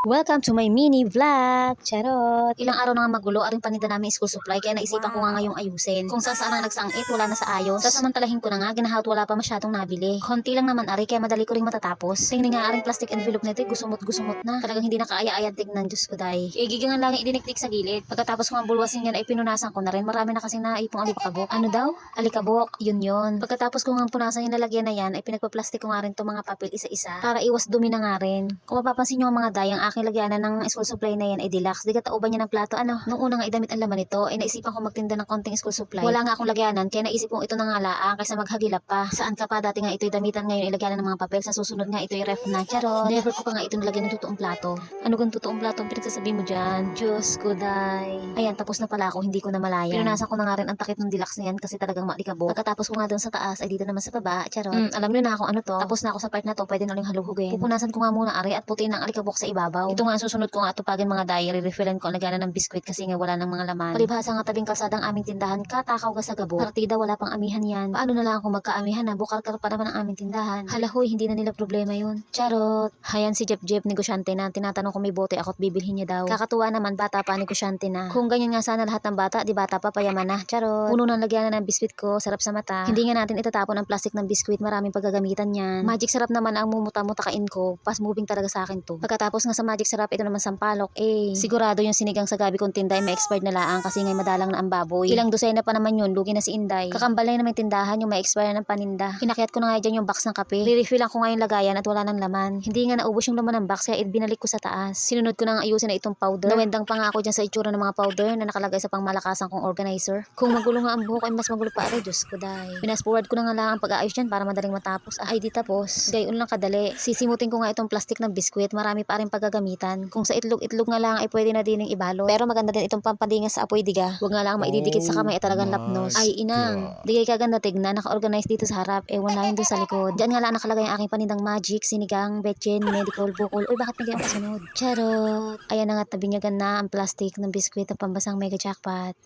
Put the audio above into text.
Welcome to my mini vlog! Charot! Ilang araw na nga magulo, aring paninda namin school supply, kaya naisipan ko nga ngayong ayusin. Kung saan ang nagsangit, wala na sa ayos. Sasamantalahin ko na nga, ginahawt wala pa masyadong nabili. Konti lang naman ari, kaya madali ko ring matatapos. Tingnan nga aring plastic envelope nito, gusumot-gusumot na. Talagang hindi na kaaya-aya tignan, Diyos ko day. Igigangan lang idiniktik sa gilid. Pagkatapos ko ang bulwasin yan ay pinunasan ko na rin. Marami na kasi naipong alikabok. Ano daw? Alikabok, yun. Pagkatapos ko nga punasan yung lalagyan na yan, ay pinagpa-plastic ko nga rin itong mga papel isa-isa para iwas dumi na nga rin. Kung mapapansin nyo ang mga dayang aking lagyanan ng school supply na yan ay deluxe. Di katauban niya ng plato. Nung una nga idamit ang laman nito, ay naisipan ko magtinda ng konting school supply. Wala nga akong lagyanan, kaya naisip kong ito na nga laang kaysa maghagilap pa. Saan ka pa? Dati nga ito'y damitan, ngayon ilagyanan ng mga papel. Sa susunod nga ito'y ref na. Charot. Never ko pa nga ito nilagyan ng totoong plato. Ano kung totoong plato ang pinagsasabi mo dyan? Diyos ko day. Ayan, tapos na pala ako, hindi ko na malayan. Pinunasan ko na nga rin ang takip ng deluxe na yan kasi talagang malikabok. Pagkatapos ko nga doon sa taas, ay dito naman sa baba. Charot. Alam niyo na kung ano to. Tapos na ako sa part na to, pwede na uling haluhugin. Pupunasan ko nga muna ari at putiin ang alikabok sa ibabaw. Ito nga ang susunod ko nga tupagin mga dye. I-refillan ko ang lagyanan ng biskwit kasi nga wala ng mga laman. Palibhasa nga tabing kalsadang aming tindahan, katakaw ka sa gabo. Partida wala pang amihan yan. Paano na lang kung magkaamihan na? Bukal pa naman ang aming tindahan. Halahoy, hindi na nila problema yun. Charot. Hayan si Jeff, negosyante na. Tinatanong kung may bote ako't bibilhin niya daw. Kakatuwa naman, bata pa, negosyante na. Kung ganyan nga sana lahat ng bata, di bata pa, payaman na. Charot. Puno ng lagyanan ng biskwit ko, sarap sa mata. Hindi nga natin itatapon ang plastic ng biskwit, maraming paggagamitan yan. Magic sarap naman ang mumuta-mutakain ko. Fast moving talaga sa akin to. Pagkatapos nga sa magic sarap, ito naman sampalok. Sigurado yung sinigang sa gabi kong tinday may expired na laang kasi ngay madalang na ang baboy. Ilang dosena pa naman yun, lugi na si Inday. Kakambalay na may tindahan yung may expire na ng paninda. Kinakyat ko na nga dyan yung box ng kape. Re-refillan ko nga yung lagayan at wala ng laman. Hindi nga naubos yung laman ng box kaya binalik ko sa taas. Sinunod ko na nga ayusin na itong powder. Nawendang pa nga ako dyan sa itsura ng mga powder na nakalagay sa pangmalakasan kong organizer. Kung magulo nga ang buhok ay mas magulo pa rin, Diyos ko day. Pinas forward ko na nga lang ang pag-aayos dyan para madaling matapos. Ay di tapos. Gayon lang kadali. Sisimutin ko nga itong plastic ng biskwit. Marami pa rin paggagamitan. Kung sa itlog nga lang ay pwede na din ibalot. Pero maganda din itong pampadingas sa apoy diga. Huwag nga lang maididikit sa kamay at talagang lapnos. Ay inang, di kay kaganda tignan, naka-organize dito sa harap, ewan lang doon sa likod. Diyan nga lang nakalagay ang aking panindang magic, sinigang, betchen, medical, bukol. Uy, bakit nagay ang kasunod? Charot. Ayan na nga, tabinyagan na ang plastic ng biskwit at pambasang mega jackpot.